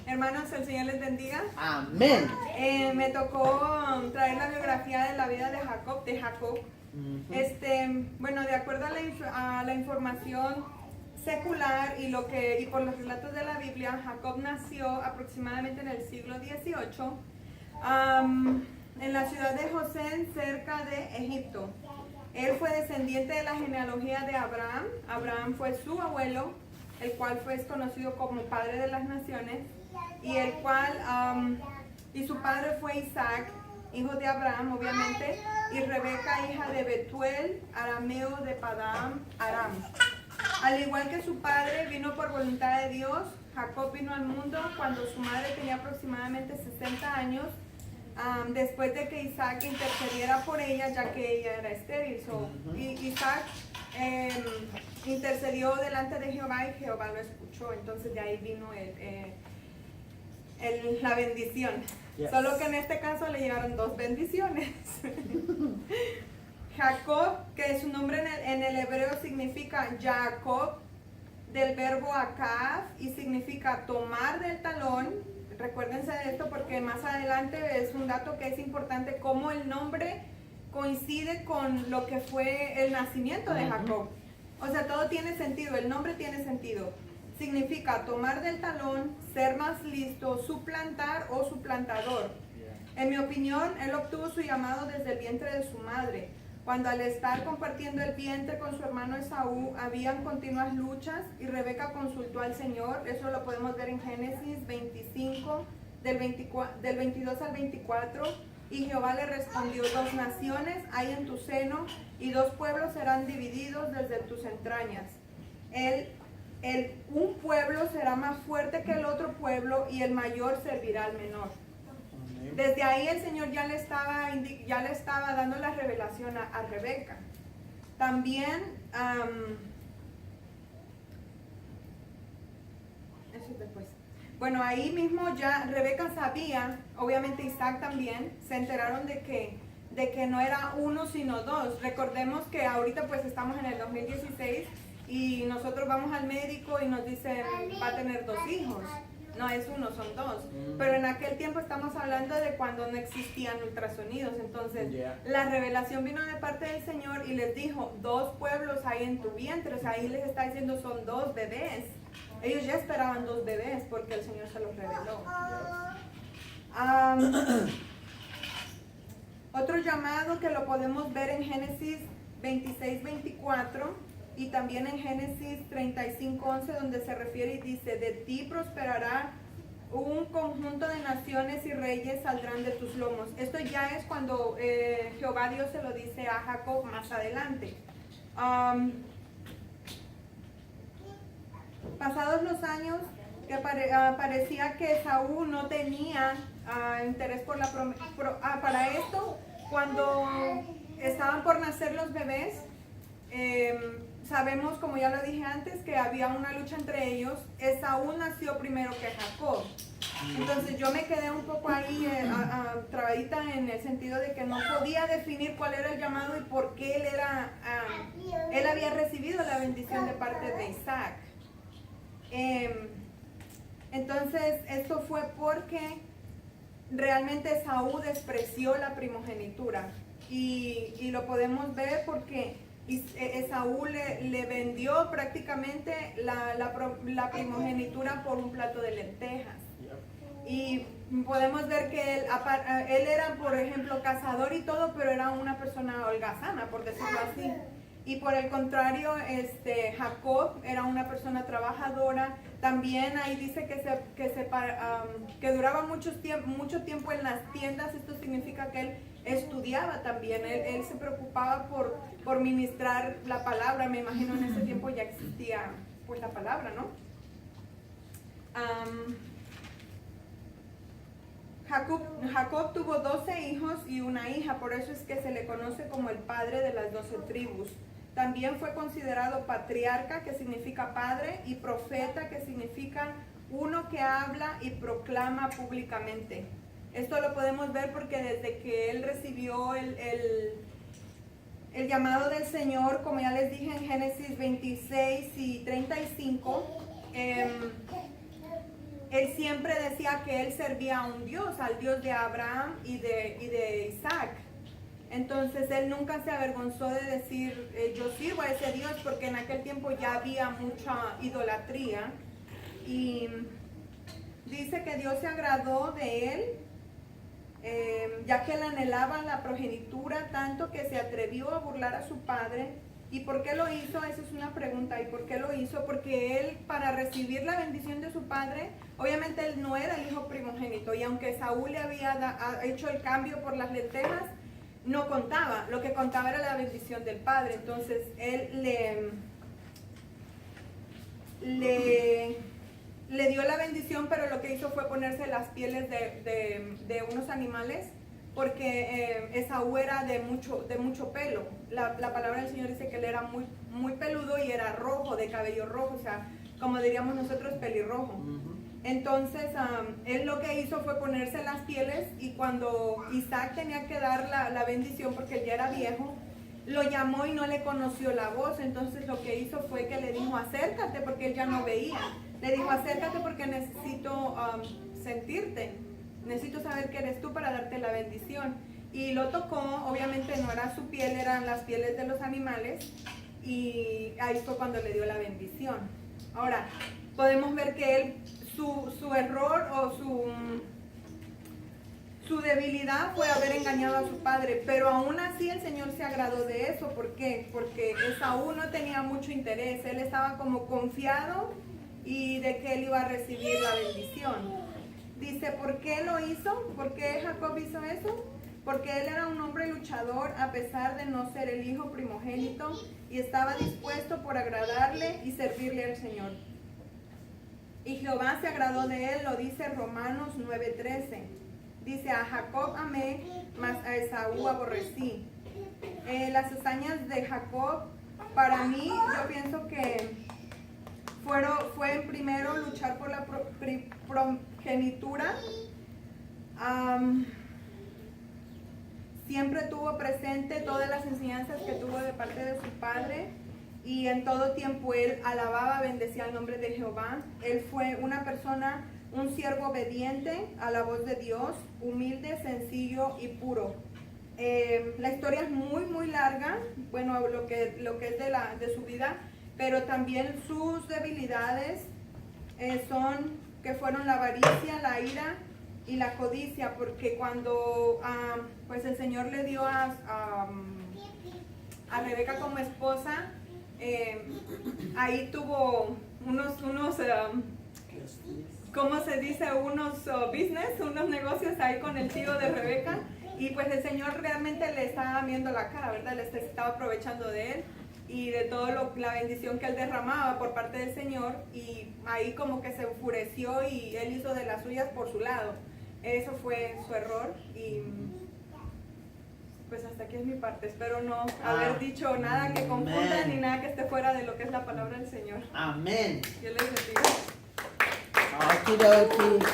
Hermanos, el Señor les bendiga. Amén. Me tocó traer la biografía de la vida de Jacob. Bueno, de acuerdo a la información secular y por los relatos de la Biblia, Jacob nació aproximadamente en el siglo XVIII en la ciudad de Josén, cerca de Egipto. Él fue descendiente de la genealogía de Abraham. Abraham fue su abuelo, el cual fue conocido como padre de las naciones, y su padre fue Isaac, hijo de Abraham, obviamente, y Rebeca, hija de Betuel, arameo de Padán Aram. Al igual que su padre, vino por voluntad de Dios. Jacob vino al mundo cuando su madre tenía aproximadamente 60 años, después de que Isaac intercediera por ella, ya que ella era estéril. Isaac intercedió delante de Jehová y Jehová lo escuchó. Entonces de ahí vino la bendición. Yes. Solo que en este caso le llegaron dos bendiciones. Jacob, que su nombre en el hebreo significa Jacob, del verbo akav, y significa tomar del talón. Recuérdense de esto porque más adelante es un dato que es importante, cómo el nombre coincide con lo que fue el nacimiento de Jacob. O sea, todo tiene sentido, el nombre tiene sentido. Significa tomar del talón, ser más listo, suplantar o suplantador. En mi opinión, él obtuvo su llamado desde el vientre de su madre, cuando al estar compartiendo el vientre con su hermano Esaú, habían continuas luchas y Rebeca consultó al Señor. Eso lo podemos ver en Génesis 25, del 22 al 24. Y Jehová le respondió: 2 naciones hay en tu seno, y 2 pueblos serán divididos desde tus entrañas. Un pueblo será más fuerte que el otro pueblo, y el mayor servirá al menor. Desde ahí el Señor ya le estaba dando la revelación a Rebeca. También, eso después. Bueno, ahí mismo ya Rebeca sabía, obviamente Isaac también, se enteraron de que no era uno sino 2. Recordemos que ahorita pues estamos en el 2016 y nosotros vamos al médico y nos dicen va a tener 2 hijos. No es 1, son 2. Pero en aquel tiempo estamos hablando de cuando no existían ultrasonidos. Entonces, la revelación vino de parte del Señor y les dijo: 2 pueblos hay en tu vientre. O sea, ahí les está diciendo son 2 bebés. Ellos ya esperaban 2 bebés porque el Señor se los reveló. Otro llamado que lo podemos ver en Génesis 26-24. Y también en Génesis 35:11, donde se refiere y dice: de ti prosperará un conjunto de naciones y reyes saldrán de tus lomos. Esto ya es cuando Jehová Dios se lo dice a Jacob más adelante. Pasados los años, que parecía que Saúl no tenía interés para esto, cuando estaban por nacer los bebés, sabemos, como ya lo dije antes, que había una lucha entre ellos. Esaú nació primero que Jacob. Entonces yo me quedé un poco ahí trabadita en el sentido de que no podía definir cuál era el llamado y por qué él había recibido la bendición de parte de Isaac. Entonces esto fue porque realmente Esaú despreció la primogenitura y lo podemos ver porque Esaú le vendió prácticamente la primogenitura por un plato de lentejas. Y podemos ver que él era, por ejemplo, cazador y todo, pero era una persona holgazana, por decirlo así. Y por el contrario, Jacob era una persona trabajadora. También ahí dice que duraba mucho tiempo en las tiendas. Esto significa que él estudiaba también. Él se preocupaba por ministrar la palabra. Me imagino en ese tiempo ya existía pues la palabra, ¿no? Jacob tuvo 12 hijos y una hija, por eso es que se le conoce como el padre de las 12 tribus. También fue considerado patriarca, que significa padre, y profeta, que significa uno que habla y proclama públicamente. Esto lo podemos ver porque desde que él recibió el llamado del Señor, como ya les dije en Génesis 26 y 35, él siempre decía que él servía a un Dios, al Dios de Abraham y de Isaac. Entonces él nunca se avergonzó de decir, yo sirvo a ese Dios, porque en aquel tiempo ya había mucha idolatría. Y dice que Dios se agradó de él, ya que él anhelaba la progenitura tanto que se atrevió a burlar a su padre. ¿Y por qué lo hizo? Esa es una pregunta. ¿Y por qué lo hizo? Porque él, para recibir la bendición de su padre, obviamente él no era el hijo primogénito, y aunque Saúl le había hecho el cambio por las lentejas, no contaba. Lo que contaba era la bendición del padre. Entonces él le dio la bendición, pero lo que hizo fue ponerse las pieles de unos animales, porque Esaú era de mucho pelo. La palabra del Señor dice que él era muy peludo y era rojo, de cabello rojo, o sea, como diríamos nosotros, pelirrojo. Entonces él lo que hizo fue ponerse las pieles, y cuando Isaac tenía que dar la bendición, porque él ya era viejo, lo llamó y no le conoció la voz. Entonces lo que hizo fue que le dijo, acércate, porque él ya no veía. Le dijo, acércate porque necesito sentirte, necesito saber que eres tú para darte la bendición. Y lo tocó, obviamente no era su piel, eran las pieles de los animales, y ahí fue cuando le dio la bendición. Ahora, podemos ver que él, su error o su debilidad fue haber engañado a su padre, pero aún así el Señor se agradó de eso. ¿Por qué? Porque Esaú no tenía mucho interés, él estaba como confiado y de que él iba a recibir la bendición. Dice, ¿por qué lo hizo? ¿Por qué Jacob hizo eso? Porque él era un hombre luchador a pesar de no ser el hijo primogénito, y estaba dispuesto por agradarle y servirle al Señor. Y Jehová se agradó de él, lo dice Romanos 9:13. Dice, a Jacob amé, mas a Esaú aborrecí. Las hazañas de Jacob, para mí, yo pienso que fue primero luchar por la progenitura. Siempre tuvo presente todas las enseñanzas que tuvo de parte de su padre, y en todo tiempo él alababa, bendecía el nombre de Jehová. Él fue una persona, un siervo obediente a la voz de Dios, humilde, sencillo y puro. La historia es muy larga, bueno, lo que es de su vida, pero también sus debilidades fueron la avaricia, la ira y la codicia, porque cuando pues el Señor le dio a Rebeca como esposa, ahí tuvo unos ¿cómo se dice? Unos business, unos negocios ahí con el tío de Rebeca, y pues el Señor realmente le estaba viendo la cara, ¿verdad? Le estaba aprovechando de él y de toda la bendición que él derramaba por parte del Señor, y ahí como que se enfureció y él hizo de las suyas por su lado. Eso fue su error, y pues hasta aquí es mi parte. Espero no haber dicho nada que confunda ni nada que esté fuera de lo que es la palabra del Señor. Amén. Dios les bendiga. Okidoki.